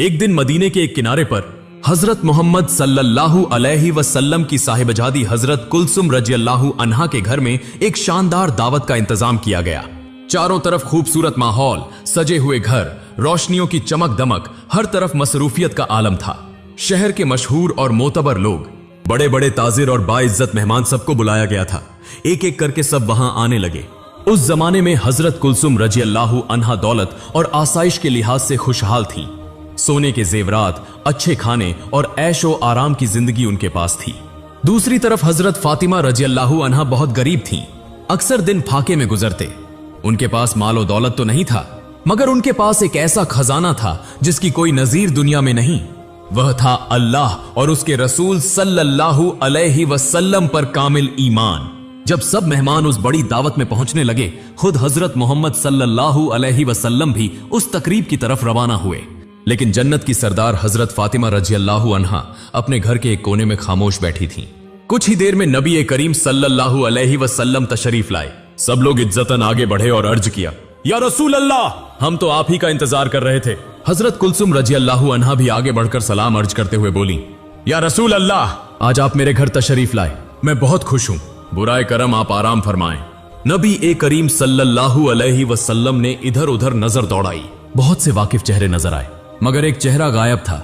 एक दिन मदीने के एक किनारे पर हजरत मोहम्मद सल्लल्लाहु अलैहि वसल्लम की साहिबजादी हजरत कुलसुम रजियल्लाहु अन्हा के घर में एक शानदार दावत का इंतजाम किया गया। चारों तरफ खूबसूरत माहौल, सजे हुए घर, रोशनियों की चमक दमक, हर तरफ मसरूफियत का आलम था। शहर के मशहूर और मोतबर लोग, बड़े बड़े ताजिर और बाइज्जत मेहमान सबको बुलाया गया था। एक एक करके सब वहां आने लगे। उस जमाने में हजरत कुलसुम रजियल्लाहु अन्हा दौलत और आसाइश के लिहाज से खुशहाल थी। सोने के जेवरात, अच्छे खाने और ऐशो आराम की जिंदगी उनके पास थी। दूसरी तरफ हजरत फातिमा रजियल्लाहु अन्हा बहुत गरीब थीं। अक्सर दिन फाके में गुजरते। उनके पास मालो दौलत तो नहीं था, मगर उनके पास एक ऐसा खजाना था जिसकी कोई नजीर दुनिया में नहीं। वह था अल्लाह और उसके रसूल सल्लल्लाहु अलैहि वसल्लम पर कामिल ईमान। जब सब मेहमान उस बड़ी दावत में पहुंचने लगे, खुद हजरत मोहम्मद सल्लल्लाहु अलैहि वसल्लम भी उस तकरीब की तरफ रवाना हुए। लेकिन जन्नत की सरदार हजरत फातिमा रजियल्लाहु अन्हा अपने घर के एक कोने में खामोश बैठी थीं। कुछ ही देर में नबी करीम सल्लल्लाहु अलैहि वसल्लम तशरीफ लाए। सब लोग इज्जतन आगे बढ़े और अर्ज किया, या रसूल अल्लाह, हम तो आप ही का इंतजार कर रहे थे। हजरत कुलसुम रजियल्लाहु अन्हा भी आगे बढ़कर सलाम अर्ज करते हुए बोली, या रसूल अल्लाह, आज आप मेरे घर तशरीफ लाए, मैं बहुत खुश हूं। बुराए करम आप आराम फरमाएं। नबी करीम सल्लल्लाहु अलैहि वसल्लम ने इधर उधर नजर दौड़ाई। बहुत से वाकिफ चेहरे नजर आए, मगर एक चेहरा गायब था,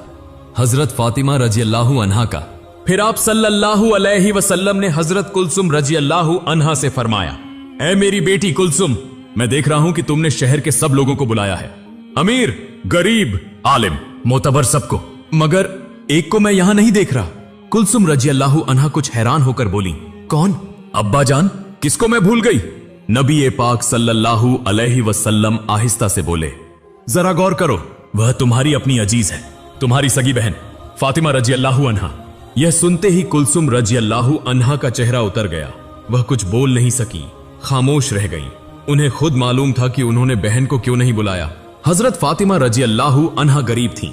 हजरत फातिमा रजियल्लाहु अन्हा का। फिर आप सल्लल्लाहु अलैहि वसल्लम ने हजरत कुलसुम रजियल्लाहु अन्हा से फरमाया, ऐ मेरी बेटी कुलसुम, मैं देख रहा हूं कि तुमने शहर के सब लोगों को बुलाया है, अमीर, गरीब, आलिम, मोतबर सबको, मगर एक को मैं यहां नहीं देख रहा। कुलसुम रजियल्लाहु अन्हा कुछ हैरान होकर बोली, कौन? अब्बा जान, किसको मैं भूल गई? नबी पाक सल्लल्लाहु अलैहि वसल्लम आहिस्ता से बोले, जरा गौर करो, वह तुम्हारी अपनी अजीज है, तुम्हारी सगी बहन फातिमा रजियल्लाहु अन्हा। यह सुनते ही कुलसुम रजियल्लाहु अन्हा का चेहरा उतर गया। वह कुछ बोल नहीं सकी, खामोश रह गई। उन्हें खुद मालूम था कि उन्होंने बहन को क्यों नहीं बुलाया। हजरत फातिमा रजियल्लाहु अन्हा गरीब थीं,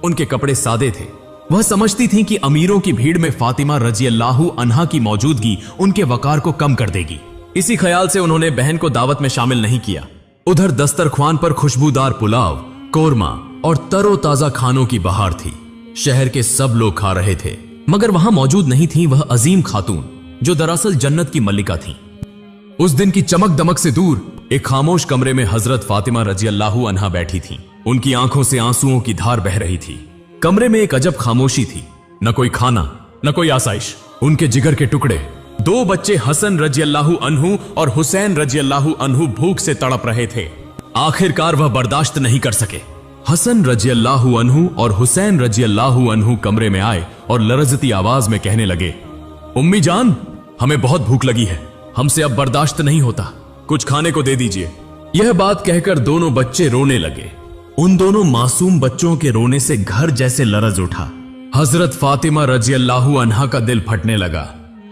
उनके कपड़े सादे थे। वह समझती थीं कि अमीरों की भीड़ में फातिमा रजियल्लाहु अन्हा की मौजूदगी उनके वकार को कम कर देगी। इसी ख्याल से उन्होंने बहन को दावत में शामिल नहीं किया। उधर दस्तरख्वान पर खुशबूदार पुलाव, कोरमा और तरोताजा खानों की बहार थी। शहर के सब लोग खा रहे थे, मगर वहां मौजूद नहीं थी वह अजीम खातून जो दरअसल जन्नत की मल्लिका थी। उस दिन की चमक दमक से दूर एक खामोश कमरे में हजरत फातिमा रजियल्लाहु अन्हा बैठी थीं। उनकी आंखों से आंसुओं की धार बह रही थी। कमरे में एक अजब खामोशी थी, न कोई खाना, न कोई आसाइश। उनके जिगर के टुकड़े, दो बच्चे हसन रजियल्लाहु अन्हु और हुसैन रजियल्लाहु अन्हु भूख से तड़प रहे थे। आखिरकार वह बर्दाश्त नहीं कर सके। हसन रजियल्लाहु अन्हु और हुसैन रजियल्लाहु अन्हु कमरे में आए और लरजती आवाज में कहने लगे, उम्मी जान, हमें बहुत भूख लगी है, हमसे अब बर्दाश्त नहीं होता, कुछ खाने को दे दीजिए। यह बात कहकर दोनों बच्चे रोने लगे। उन दोनों मासूम बच्चों के रोने से घर जैसे लरज उठा। हजरत फातिमा रजियल्लाहु अन्हा का दिल फटने लगा,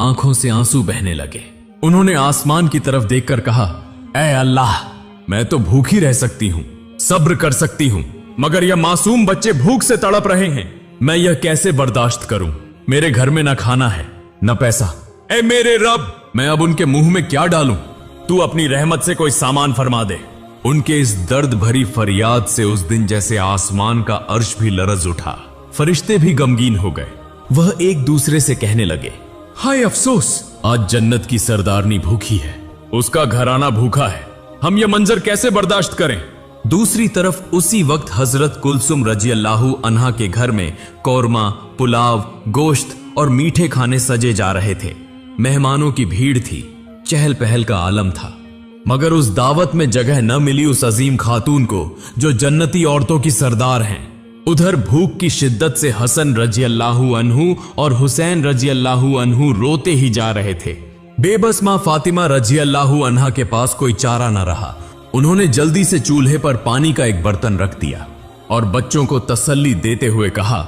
आंखों से आंसू बहने लगे। उन्होंने आसमान की तरफ देखकर कहा, ऐ अल्लाह, मैं तो भूखी रह सकती हूँ, सब्र कर सकती हूँ, मगर यह मासूम बच्चे भूख से तड़प रहे हैं, मैं यह कैसे बर्दाश्त करूं? मेरे घर में न खाना है, न पैसा। ऐ मेरे रब, मैं अब उनके मुंह में क्या डालूं? तू अपनी रहमत से कोई सामान फरमा दे। उनके इस दर्द भरी फरियाद से उस दिन जैसे आसमान का अर्श भी लरज उठा, फरिश्ते भी गमगीन हो गए। वह एक दूसरे से कहने लगे, हाय अफसोस, आज जन्नत की सरदारनी भूखी है, उसका घराना भूखा है, हम यह मंजर कैसे बर्दाश्त करें? दूसरी तरफ उसी वक्त हजरत कुलसुम रजियल्लाहु अन्हा के घर में कौरमा, पुलाव, गोश्त और मीठे खाने सजे जा रहे थे। मेहमानों की भीड़ थी, चहल पहल का आलम था, मगर उस दावत में जगह न मिली उस अजीम खातून को जो जन्नती औरतों की सरदार हैं। उधर भूख की शिद्दत से हसन रजियल्लाहु अन्हु और हुसैन रजियल्लाहु अन्हु रोते ही जा रहे थे। बेबस मां फातिमा रजियल्लाहु अन्हा के पास कोई चारा न रहा। उन्होंने जल्दी से चूल्हे पर पानी का एक बर्तन रख दिया और बच्चों को तसल्ली देते हुए कहा,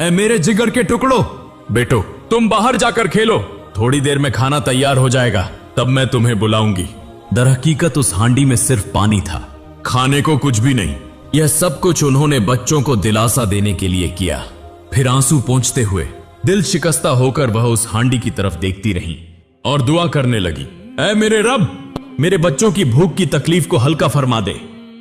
ऐ मेरे जिगर के टुकड़ों, बेटो तुम बाहर जाकर खेलो, थोड़ी देर में खाना तैयार हो जाएगा, तब मैं तुम्हें बुलाऊंगी। दरहकीकत उस हांडी में सिर्फ पानी था, खाने को कुछ भी नहीं। यह सब कुछ उन्होंने बच्चों को दिलासा देने के लिए किया। फिर आंसू पोंछते हुए, दिल शिकस्ता होकर वह उस हांडी की तरफ देखती रही और दुआ करने लगी, ऐ मेरे रब, मेरे बच्चों की भूख की तकलीफ को हल्का फरमा दे।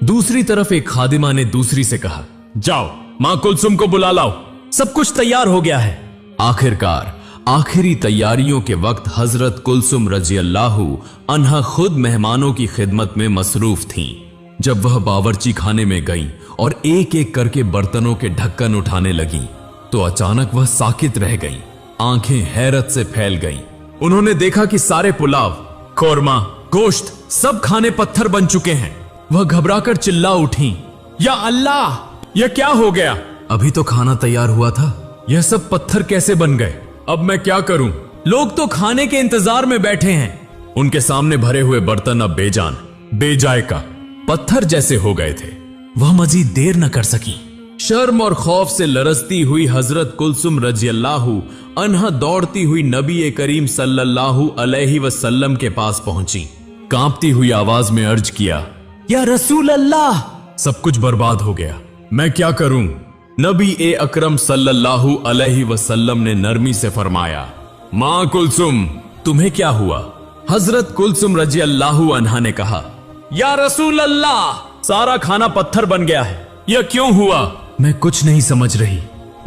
दूसरी तरफ एक खादिमा ने दूसरी से कहा, जाओ मां कुलसुम को बुला लाओ, सब कुछ तैयार हो गया है। आखिरकार आखिरी तैयारियों के वक्त हजरत कुलसुम रजियल्लाहु अन्हा खुद मेहमानों की खिदमत में मसरूफ थीं। जब वह बावर्ची खाने में गईं और एक एक करके बर्तनों के ढक्कन उठाने लगीं, तो अचानक वह साकित रह गईं, आंखें हैरत से फैल गईं। उन्होंने देखा कि सारे पुलाव, कोरमा, गोश्त सब खाने पत्थर बन चुके हैं। वह घबराकर चिल्ला उठी, या अल्लाह, यह क्या हो गया? अभी तो खाना तैयार हुआ था, यह सब पत्थर कैसे बन गए? अब मैं क्या करूं? लोग तो खाने के इंतजार में बैठे हैं। उनके सामने भरे हुए बर्तन अब बेजान, बेजायका, पत्थर जैसे हो गए थे। वह मजीद देर न कर सकी। शर्म और खौफ से लरजती हुई हजरत कुलसुम रजियल्लाहु अन्हा दौड़ती हुई नबी करीम सल्लल्लाहु अलैहि वसल्लम के पास पहुंची। कांपती हुई आवाज में अर्ज किया, या रसूल अल्लाह, सब कुछ बर्बाद हो गया, मैं क्या करूं? नबी अकरम सल्लल्लाहु अलैहि वसल्लम ने नरमी से फरमाया, मां कुलसुम, तुम्हें क्या हुआ? हजरत कुलसुम रजियल्लाहु अन्हा ने कहा, या रसूल अल्लाह, सारा खाना पत्थर बन गया है, यह क्यों हुआ? मैं कुछ नहीं समझ रही।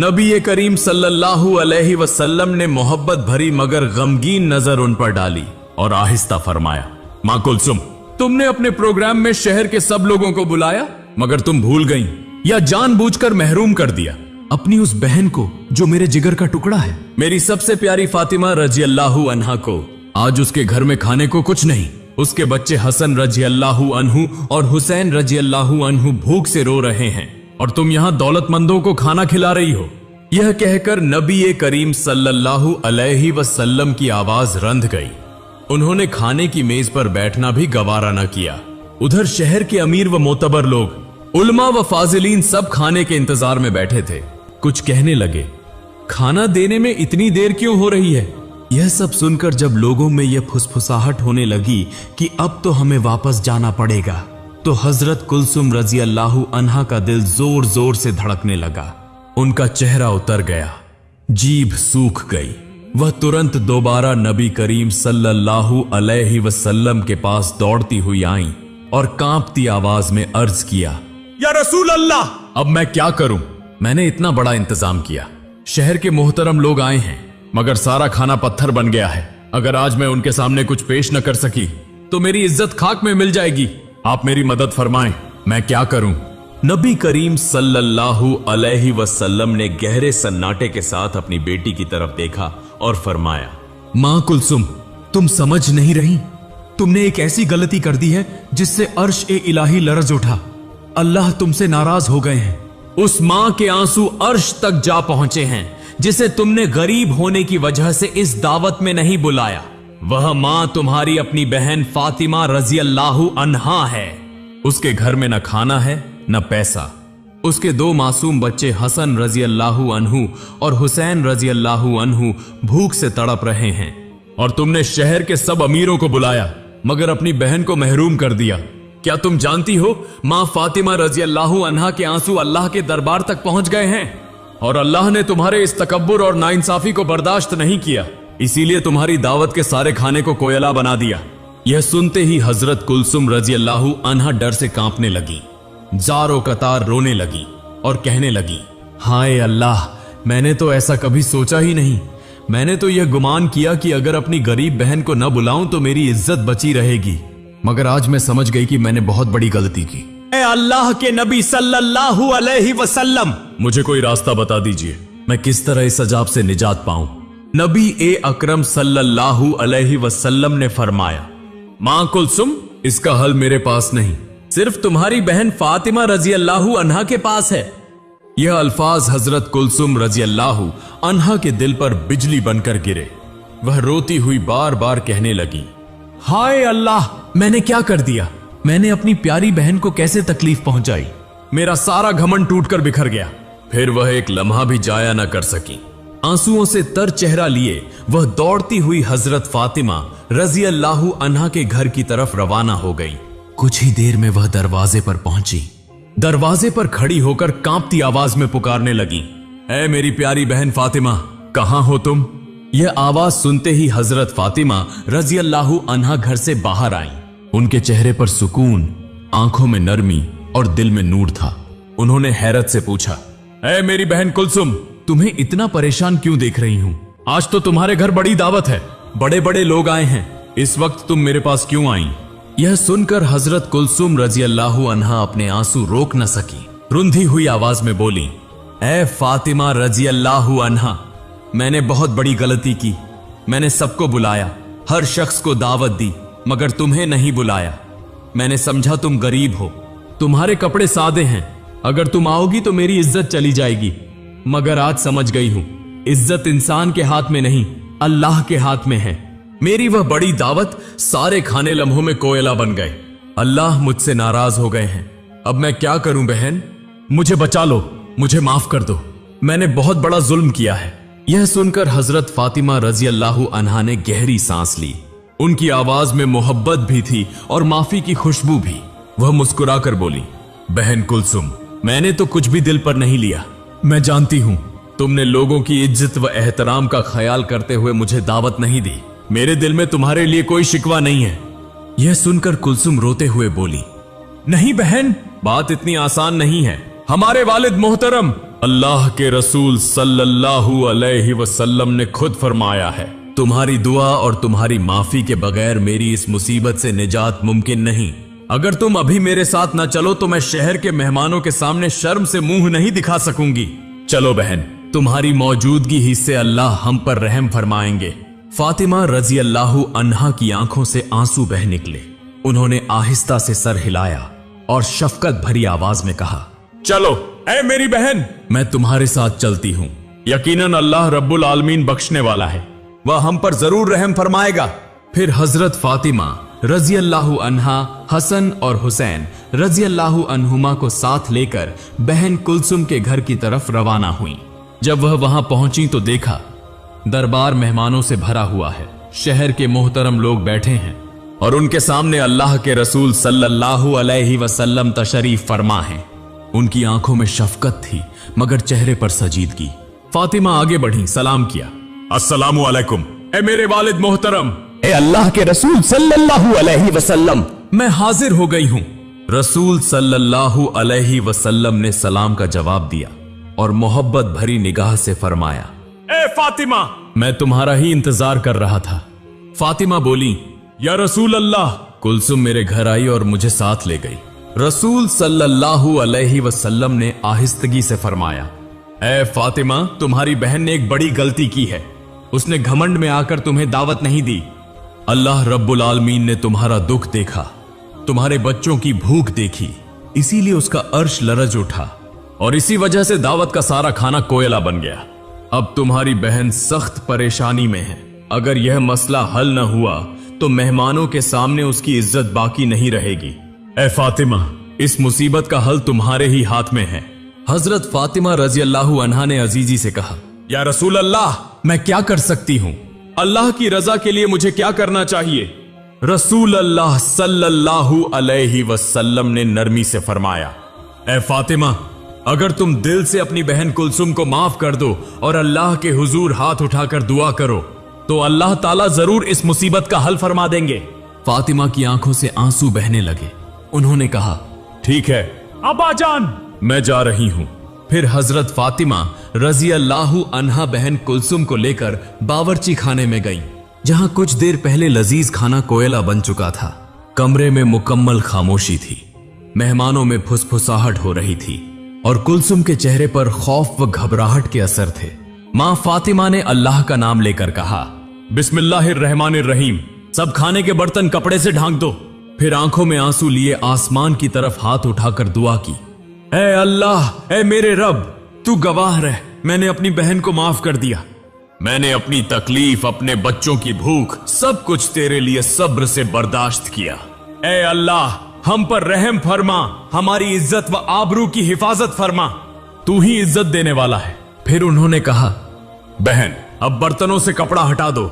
नबी करीम सल्लल्लाहु अलैहि वसल्लम ने मोहब्बत भरी मगर गमगीन नजर उन पर डाली और आहिस्ता फरमाया, मां कुलसुम, तुमने अपने प्रोग्राम में शहर के सब लोगों को बुलाया, मगर तुम भूल गईं या जानबूझकर महरूम कर दिया अपनी उस बहन को जो मेरे जिगर का टुकड़ा है, मेरी सबसे प्यारी फातिमा रजियल्लाहु अन्हा को। आज उसके घर में खाने को कुछ नहीं। उसके बच्चे हसन रजियल्लाहु अन्हु और हुसैन रजियल्लाहु अन्हु भूख से रो रहे हैं और तुम यहां दौलतमंदों को खाना खिला रही हो। यह कहकर नबी करीम सल्लल्लाहु अलैहि वसल्लम की आवाज रंध गई। उन्होंने खाने की मेज पर बैठना भी गवारा न किया। उधर शहर के अमीर व मोतबर लोग, उलमा व फाजिलीन सब खाने के इंतजार में बैठे थे। कुछ कहने लगे, खाना देने में इतनी देर क्यों हो रही है? यह सब सुनकर जब लोगों में यह फुसफुसाहट होने लगी कि अब तो हमें वापस जाना पड़ेगा, तो हजरत कुलसुम रजियल्लाहु अन्हा का दिल जोर जोर से धड़कने लगा। उनका चेहरा उतर गया, जीभ सूख गई। वह तुरंत दोबारा नबी करीम सल्लल्लाहु अलैहि वसल्लम के पास दौड़ती हुई आई और कांपती आवाज में अर्ज किया, या रसूल अल्लाह, अब मैं क्या करूं? मैंने इतना बड़ा इंतजाम किया, शहर के मोहतरम लोग आए हैं, मगर सारा खाना पत्थर बन गया है। अगर आज मैं उनके सामने कुछ पेश न कर सकी तो मेरी इज्जत खाक में मिल जाएगी। आप मेरी मदद फरमाएं, मैं क्या करूं? नबी करीम सल्लल्लाहु अलैहि वसल्लम ने गहरे सन्नाटे के साथ अपनी बेटी की तरफ देखा और फरमाया, मां कुलसुम, तुम समझ नहीं रही? तुमने एक ऐसी गलती कर दी है जिससे अर्श ए इलाही लरज उठा। अल्लाह तुमसे नाराज हो गए हैं। उस मां के आंसू अर्श तक जा पहुंचे हैं जिसे तुमने गरीब होने की वजह से इस दावत में नहीं बुलाया। वह मां तुम्हारी अपनी बहन फातिमा रजियल्लाहु अन्हा है। उसके घर में न खाना है न पैसा। उसके दो मासूम बच्चे हसन रजियल्लाहु अन्हु और हुसैन रजियल्लाहु अन्हु भूख से तड़प रहे हैं और तुमने शहर के सब अमीरों को बुलाया मगर अपनी बहन को महरूम कर दिया। क्या तुम जानती हो मां फातिमा रजियल्लाहु अन्हा के आंसू अल्लाह के दरबार तक पहुंच गए हैं और अल्लाह ने तुम्हारे इस तकब्बुर और नाइंसाफी को बर्दाश्त नहीं किया, इसीलिए तुम्हारी दावत के सारे खाने को कोयला बना दिया। यह सुनते ही हजरत कुलसुम रजियल्लाहु अन्हा डर से कांपने लगी, जारो कतार रोने लगी और कहने लगी, हाय अल्लाह, मैंने तो ऐसा कभी सोचा ही नहीं। मैंने तो यह गुमान किया कि अगर अपनी गरीब बहन को न बुलाऊं तो मेरी इज्जत बची रहेगी, मगर आज मैं समझ गई कि मैंने बहुत बड़ी गलती की। ऐ अल्लाह के नबी सल्लल्लाहु अलैहि वसल्लम, मुझे कोई रास्ता बता दीजिए, मैं किस तरह इस अजाब से निजात पाऊं। नबी अकरम सल्लल्लाहु अलैहि वसल्लम ने फरमाया, मां कुलसुम, इसका हल मेरे पास नहीं, सिर्फ तुम्हारी बहन फातिमा रजियल्लाहु अन्हा के पास है। यह अल्फाज हजरत कुलसुम रजियल्लाहु अन्हा के दिल पर बिजली बनकर गिरे। वह रोती हुई बार बार कहने लगी, हाय अल्लाह, मैंने क्या कर दिया? मैंने अपनी प्यारी बहन को कैसे तकलीफ पहुंचाई? मेरा सारा घमंड टूटकर बिखर गया। फिर वह एक लम्हा भी जाया न कर सकी। आंसुओं से तर चेहरा लिए वह दौड़ती हुई हजरत फातिमा रजियल्लाहु अन्हा के घर की तरफ रवाना हो गई। कुछ ही देर में वह दरवाजे पर पहुंची। दरवाजे पर खड़ी होकर कांपती आवाज में पुकारने लगी, ऐ मेरी प्यारी बहन फातिमा, कहां हो तुम? यह आवाज सुनते ही हजरत फातिमा रजियल्लाहु अन्हा घर से बाहर आई। उनके चेहरे पर सुकून, आंखों में नरमी और दिल में नूर था। उन्होंने हैरत से पूछा, ऐ मेरी बहन कुलसुम, तुम्हें इतना परेशान क्यों देख रही हूँ? आज तो तुम्हारे घर बड़ी दावत है, बड़े बड़े लोग आए हैं, इस वक्त तुम मेरे पास क्यों आई? यह सुनकर हजरत कुलसुम रजी अल्लाहु अन्हा अपने आंसू रोक न सकी। रुंधी हुई आवाज में बोली, ऐ फातिमा रजी अल्लाहु अन्हा, मैंने बहुत बड़ी गलती की। मैंने सबको बुलाया, हर शख्स को दावत दी, मगर तुम्हें नहीं बुलाया। मैंने समझा तुम गरीब हो, तुम्हारे कपड़े सादे हैं, अगर तुम आओगी तो मेरी इज्जत चली जाएगी। मगर आज समझ गई हूं, इज्जत इंसान के हाथ में नहीं, अल्लाह के हाथ में है। मेरी वह बड़ी दावत सारे खाने लम्हों में कोयला बन गए। अल्लाह मुझसे नाराज हो गए हैं। अब मैं क्या करूं बहन? मुझे बचा लो, मुझे माफ कर दो, मैंने बहुत बड़ा जुल्म किया है। यह सुनकर हजरत फातिमा रजी अल्लाहु अन्हा ने गहरी सांस ली। उनकी आवाज में मोहब्बत भी थी और माफी की खुशबू भी। वह मुस्कुराकर बोली, बहन कुलसुम, मैंने तो कुछ भी दिल पर नहीं लिया। मैं जानती हूं तुमने लोगों की इज्जत व एहतराम का ख्याल करते हुए मुझे दावत नहीं दी। मेरे दिल में तुम्हारे लिए कोई शिकवा नहीं है। यह सुनकर कुलसुम रोते हुए बोली, नहीं बहन, बात इतनी आसान नहीं है। हमारे वालिद मोहतरम अल्लाह के रसूल सल्लल्लाहु अलैहि वसल्लम ने खुद फरमाया है, तुम्हारी दुआ और तुम्हारी माफी के बगैर मेरी इस मुसीबत से निजात मुमकिन नहीं। अगर तुम अभी मेरे साथ न चलो तो मैं शहर के मेहमानों के सामने शर्म से मुंह नहीं दिखा सकूंगी। चलो बहन, तुम्हारी मौजूदगी ही से अल्लाह हम पर रहम फरमाएंगे। फातिमा रजी अल्लाहु अन्हा की आंखों से आंसू बह निकले। उन्होंने आहिस्ता से सर हिलाया और शफकत भरी आवाज में कहा, चलो ऐ मेरी बहन, मैं तुम्हारे साथ चलती हूं। यकीनन अल्लाह रब्बुल आलमीन बख्शने वाला है, वह हम पर जरूर रहम फरमाएगा। फिर हजरत फातिमा रजी अल्लाहु अन्हा हसन और हुसैन रजी अल्लाहु अन्हुमा को साथ लेकर बहन कुलसुम के घर की तरफ रवाना हुई। जब वह वहां पहुंची तो देखा दरबार मेहमानों से भरा हुआ है। शहर के मोहतरम लोग बैठे हैं और उनके सामने अल्लाह के रसूल सल्लल्लाहु अलैहि वसल्लम तशरीफ फरमा हैं। उनकी आंखों में शफकत थी मगर चेहरे पर सजीदगी। फातिमा आगे बढ़ी, सलाम किया, अस्सलामु अलैकुम, ए मेरे वालिद मोहतरम, ए अल्लाह के रसूल सल्लल्लाहु अलैहि वसल्लम, मैं हाजिर हो गई हूं। रसूल सल्लल्लाहु अलैहि वसल्लम ने सलाम का जवाब दिया और मोहब्बत भरी निगाह से फरमाया, ए फातिमा, मैं तुम्हारा ही इंतजार कर रहा था। फातिमा बोली, या रसूल अल्लाह। कुलसुम मेरे घर आई और मुझे साथ ले गई। रसूल सल्लल्लाहु अलैहि वसल्लम ने आहिस्तगी से फरमाया, ऐ फातिमा, तुम्हारी बहन ने एक बड़ी गलती की है। उसने घमंड में आकर तुम्हें दावत नहीं दी। अल्लाह रब्बुल आलमीन ने तुम्हारा दुख देखा, तुम्हारे बच्चों की भूख देखी, इसीलिए उसका अर्श लरज उठा और इसी वजह से दावत का सारा खाना कोयला बन गया। अब तुम्हारी बहन सख्त परेशानी में है। अगर यह मसला हल न हुआ तो मेहमानों के सामने उसकी इज्जत बाकी नहीं रहेगी। ऐ फातिमा, इस मुसीबत का हल तुम्हारे ही हाथ में है। हजरत फातिमा रजी अल्लाहु अन्हा ने अजीजी से कहा, या रसूल अल्लाह, मैं क्या कर सकती हूँ? अल्लाह की रजा के लिए मुझे क्या करना चाहिए? रसूल अल्लाह सल्लल्लाहु अलैहि वसल्लम ने नरमी से फरमाया, ऐ फातिमा, अगर तुम दिल से अपनी बहन कुलसुम को माफ कर दो और अल्लाह के हुजूर हाथ उठाकर दुआ करो तो अल्लाह ताला जरूर इस मुसीबत का हल फरमा देंगे। फातिमा की आंखों से आंसू बहने लगे। उन्होंने कहा, ठीक है अब्बा जान, मैं जा रही हूं। फिर हजरत फातिमा रजी अल्लाहु अन्हा बहन कुलसुम को लेकर बावर्ची खाने में गईं, जहां कुछ देर पहले लजीज खाना कोयला बन चुका था। कमरे में मुकम्मल खामोशी थी। मेहमानों में फुसफुसाहट हो रही थी और कुलसुम के चेहरे पर खौफ व घबराहट के असर थे। मां फातिमा ने अल्लाह का नाम लेकर कहा, बिस्मिल्लाहिर्रहमानिर्रहीम, सब खाने के बर्तन कपड़े से ढांक दो। फिर आंखों में आंसू लिए आसमान की तरफ हाथ उठाकर दुआ की, ऐ अल्लाह, ऐ मेरे रब, तू गवाह रह, मैंने अपनी बहन को माफ कर दिया। मैंने अपनी तकलीफ, अपने बच्चों की भूख, सब कुछ तेरे लिए सब्र से बर्दाश्त किया। ऐ अल्लाह, हम पर रहम फरमा, हमारी इज्जत व आबरू की हिफाजत फरमा, तू ही इज्जत देने वाला है। फिर उन्होंने कहा, बहन, अब बर्तनों से कपड़ा हटा दो।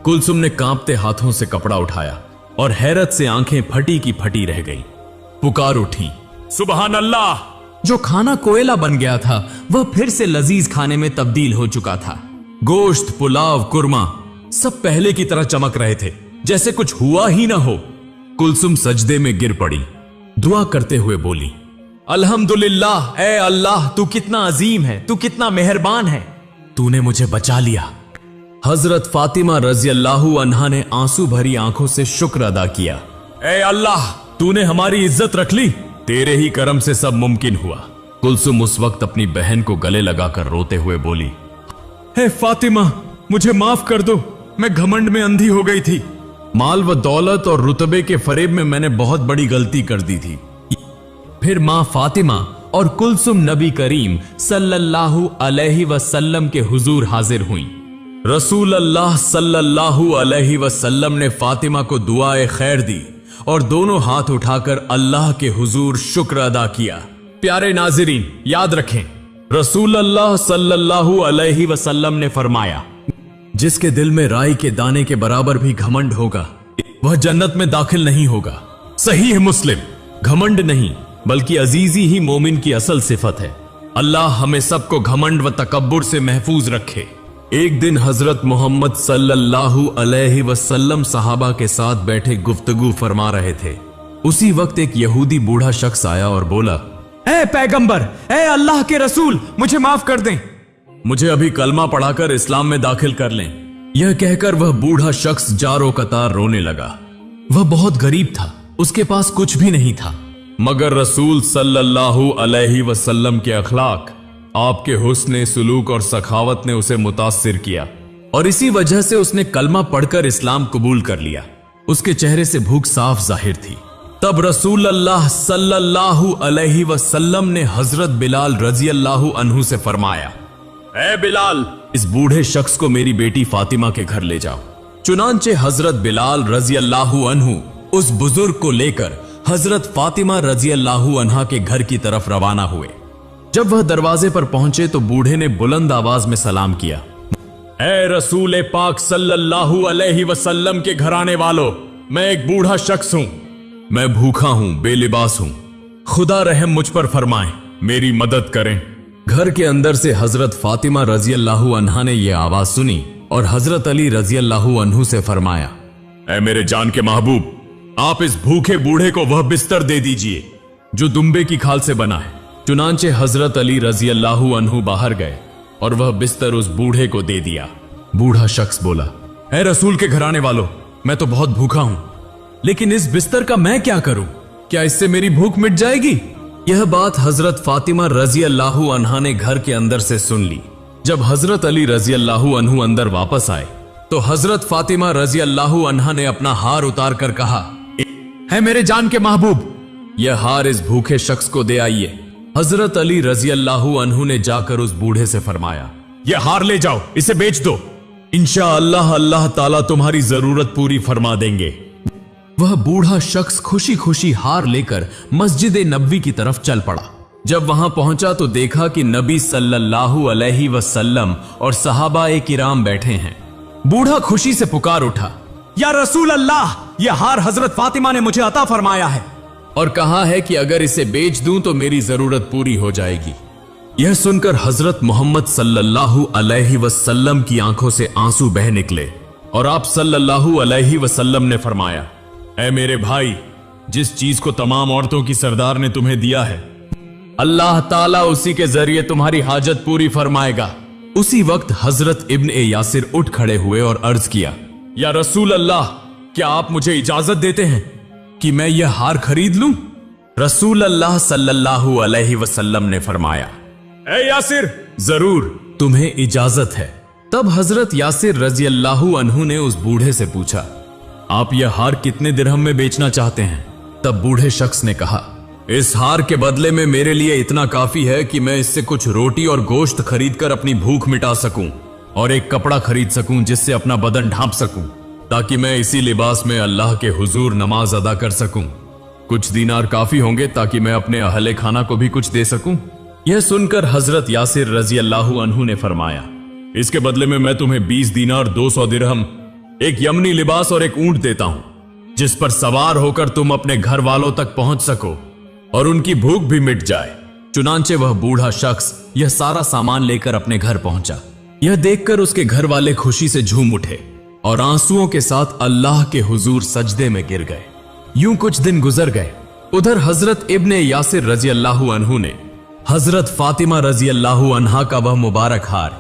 कुलसुम ने कांपते हाथों से कपड़ा उठाया और हैरत से आंखें फटी की फटी रह गईं। पुकार उठी, सुबहान अल्लाह। जो खाना कोयला बन गया था वह फिर से लजीज खाने में तब्दील हो चुका था। गोश्त, पुलाव, कुरमा सब पहले की तरह चमक रहे थे, जैसे कुछ हुआ ही ना हो। कुलसुम सजदे में गिर पड़ी, दुआ करते हुए बोली, अल्हम्दुलिल्लाह, ए अल्लाह, तू कितना अजीम है, तू कितना मेहरबान है, तूने मुझे बचा लिया। हजरत फातिमा रजी अल्लाहु अन्हा ने आंसू भरी आंखों से शुक्र अदा किया। ए अल्लाह, तूने हमारी इज्जत रख ली, तेरे ही करम से सब मुमकिन हुआ। कुलसुम उस वक्त अपनी बहन को गले लगाकर रोते हुए बोली, हे फातिमा, मुझे माफ कर दो, मैं घमंड में अंधी हो गई थी। माल व दौलत और रुतबे के फरेब में मैंने बहुत बड़ी गलती कर दी थी। फिर मां फातिमा और कुलसुम नबी करीम सल्लल्लाहु अलैहि वसल्लम के हुजूर हाजिर हुई। रसूल अल्लाह सल्लल्लाहु अलैहि वसल्लम ने फातिमा को दुआए खैर दी और दोनों हाथ उठाकर अल्लाह के हुजूर शुक्र अदा किया। प्यारे नाज़रीन, याद रखें, रसूल अल्लाह सल्लल्लाहु अलैहि वसल्लम ने फरमाया, जिसके दिल में राई के दाने के बराबर भी घमंड होगा वह जन्नत में दाखिल नहीं होगा। सही है मुस्लिम। घमंड नहीं बल्कि अजीजी ही मोमिन की असल सिफत है। अल्लाह हमें सबको घमंड व तकब्बुर से महफूज रखे। एक दिन हजरत मोहम्मद सल्लल्लाहु अलैहि वसल्लम सहाबा के साथ बैठे गुफ्तगू फरमा रहे थे। उसी वक्त एक यहूदी बूढ़ा शख्स आया और बोला, ए पैगंबर, ए अल्लाह के रसूल, मुझे माफ कर दें, मुझे अभी कलमा पढ़ाकर इस्लाम में दाखिल कर लें। यह कहकर वह बूढ़ा शख्स जारो कतार रोने लगा। वह बहुत गरीब था, उसके पास कुछ भी नहीं था, मगर रसूल सल्लल्लाहु अलैहि वसल्लम के अखलाक, आपके हुस्न सुलूक और सखावत ने उसे मुतासिर किया और इसी वजह से उसने कलमा पढ़कर इस्लाम कबूल कर लिया। उसके चेहरे से भूख साफ जाहिर थी। तब रसूल अल्लाह सल्लल्लाहु अलैहि वसल्लम ने हजरत बिलाल रजी अल्लाहु अन्हु से फरमाया, ए बिलाल, इस बूढ़े शख्स को मेरी बेटी फातिमा के घर ले जाओ। चुनांचे हजरत बिलाल रजी अल्लाहु अन्हु उस बुजुर्ग को लेकर हजरत फातिमा रजी अल्लाहु अन्हा के घर की तरफ रवाना हुए। जब वह दरवाजे पर पहुंचे तो बूढ़े ने बुलंद आवाज में सलाम किया, ए रसूल पाक सल्लल्लाहु अलैहि वसल्लम के घराने वालों, मैं एक बूढ़ा शख्स हूं, मैं भूखा हूं, बेलिबास हूं, खुदा रहम मुझ पर फरमाएं, मेरी मदद करें। घर के अंदर से हजरत फातिमा रजी अल्लाहु अन्हा ने यह आवाज सुनी और हजरत अली रजी अल्लाहु अन्हु से फरमाया, ए मेरे जान के महबूब, आप इस भूखे बूढ़े को वह बिस्तर दे दीजिए जो दुम्बे की खाल से बना है। चुनांचे हजरत अली रजी अल्लाहु अन्हु बाहर गए और वह बिस्तर उस बूढ़े को दे दिया। बूढ़ा शख्स बोला, ए रसूल के घराने वालों, मैं तो बहुत भूखा हूं, लेकिन इस बिस्तर का मैं क्या करूं? क्या इससे मेरी भूख मिट जाएगी? यह बात हजरत फातिमा रजी अल्लाहु अन्हा ने घर के अंदर से सुन ली। जब हजरत अली रजी अल्लाहु अन्हु अंदर वापस आए तो हजरत फातिमा रजी अल्लाहु अन्हा ने अपना हार उतार कर कहा, है मेरे जान के महबूब, यह हार इस भूखे शख्स को दे आइए। हजरत अली रजी अल्लाहु अन्हु ने जाकर उस बूढ़े से फरमाया, यह हार ले जाओ, इसे बेच दो, इंशाअल्लाह अल्लाह ताला तुम्हारी जरूरत पूरी फरमा देंगे। वह बूढ़ा शख्स खुशी खुशी हार लेकर मस्जिद नबवी की तरफ चल पड़ा। जब वहां पहुंचा तो देखा कि नबी सल्लल्लाहु अलैहि वसल्लम और सहाबाए किराम बैठे हैं। बूढ़ा खुशी से पुकार उठा, या रसूल अल्लाह, यह हार हजरत फातिमा ने मुझे अता फरमाया है और कहा है कि अगर इसे बेच दूं तो मेरी जरूरत पूरी हो जाएगी। यह सुनकर हजरत मोहम्मद सल्लल्लाहु अलैहि वसल्लम की आंखों से आंसू बह निकले और आप सल्लल्लाहु अलैहि वसल्लम ने फरमाया, ऐ मेरे भाई, जिस चीज को तमाम औरतों की सरदार ने तुम्हें दिया है, अल्लाह ताला उसी के जरिए तुम्हारी हाजत पूरी फरमाएगा। उसी वक्त हजरत इब्न ए यासिर उठ खड़े हुए और अर्ज किया, या रसूल अल्लाह, क्या आप मुझे इजाजत देते हैं कि मैं यह हार खरीद लूं? रसूल अल्लाह सल्लल्लाहु अलैहि वसल्लम ने फरमाया, ए यासिर, जरूर, तुम्हें इजाजत है। तब हजरत यासिर रजी अल्लाहु अन्हु ने उस बूढ़े से पूछा, आप यह हार कितने दिरहम में बेचना चाहते हैं? तब बूढ़े शख्स ने कहा, इस हार के बदले में मेरे लिए इतना काफी है कि मैं इससे कुछ रोटी और गोश्त खरीदकर अपनी भूख मिटा सकूं और एक कपड़ा खरीद सकूं जिससे अपना बदन ढांप सकूं, ताकि मैं इसी लिबास में अल्लाह के हुजूर नमाज अदा कर सकूं। कुछ दीनार काफी होंगे ताकि मैं अपने अहले खाना को भी कुछ दे सकूं। यह सुनकर हजरत यासिर रजी अल्लाहु अन्हु ने फरमाया, इसके बदले में मैं तुम्हें 20 दीनार, 200 दिरहम, एक यमनी लिबास और एक ऊंट देता हूं, जिस पर सवार होकर तुम अपने घर वालों तक पहुंच सको और उनकी भूख भी मिट जाए। चुनांचे वह बूढ़ा शख्स यह सारा सामान लेकर अपने घर पहुंचा। यह देखकर उसके घर वाले खुशी से झूम उठे और आंसुओं के साथ अल्लाह के हुजूर सजदे में गिर गए। यूं कुछ दिन गुजर गए। उधर हजरत इब्ने यासिर रजी अल्लाहु अन्हु ने हजरत फातिमा रजी अल्लाहु अन्हा का वह मुबारक हार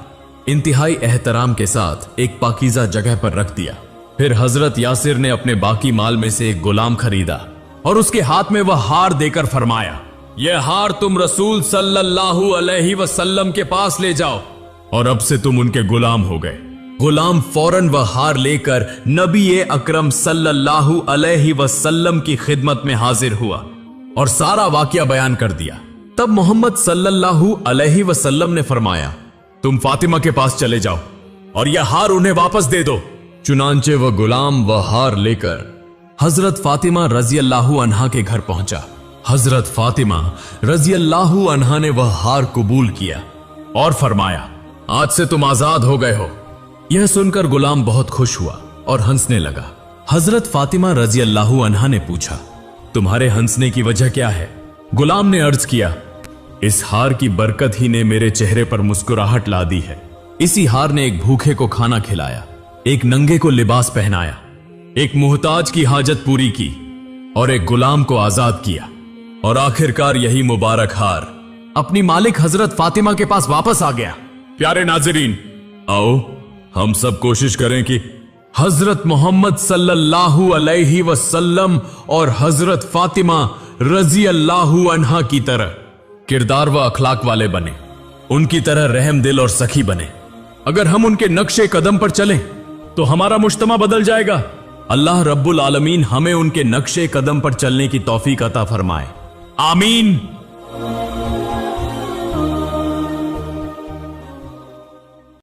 इंतहाई एहतराम के साथ एक पाकीज़ा जगह पर रख दिया। फिर हजरत यासिर ने अपने बाकी माल में से एक गुलाम खरीदा और उसके हाथ में वह हार देकर फरमाया, यह हार तुम रसूल सल्लल्लाहु अलैहि वसल्लम के पास ले जाओ और अब से तुम उनके गुलाम हो गए। गुलाम फौरन वह हार लेकर नबी अकरम सल्लल्लाहु अलैहि वसल्लम की खिदमत में हाजिर हुआ और सारा वाकया बयान कर दिया। तब मोहम्मद सल्लल्लाहु अलैहि वसल्लम ने फरमाया, तुम फातिमा के पास चले जाओ और यह हार उन्हें वापस दे दो। चुनांचे वह गुलाम वह हार लेकर हजरत फातिमा रजी अल्लाहु अन्हा के घर पहुंचा। हजरत फातिमा रजी अल्लाहु अन्हा ने वह हार कबूल किया और फरमाया, आज से तुम आजाद हो गए हो। यह सुनकर गुलाम बहुत खुश हुआ और हंसने लगा। हजरत फातिमा रजी अल्लाहु अन्हा ने पूछा, तुम्हारे हंसने की वजह क्या है? गुलाम ने अर्ज किया, इस हार की बरकत ही ने मेरे चेहरे पर मुस्कुराहट ला दी है। इसी हार ने एक भूखे को खाना खिलाया, एक नंगे को लिबास पहनाया, एक मुहताज की हाजत पूरी की और एक गुलाम को आजाद किया और आखिरकार यही मुबारक हार अपनी मालिक हजरत फातिमा के पास वापस आ गया। प्यारे नाजरीन, आओ हम सब कोशिश करें कि हजरत मोहम्मद सल्लल्लाहु अलैहि वसल्लम और हजरत फातिमा रजी अल्लाहु अन्हा की तरह किरदार व अखलाक वाले बने, उनकी तरह रहम दिल और सखी बने। अगर हम उनके नक्शे कदम पर चलें तो हमारा मुज्तमा बदल जाएगा। अल्लाह रब्बुल आलमीन हमें उनके नक्शे कदम पर चलने की तौफीक अता फरमाए। आमीन।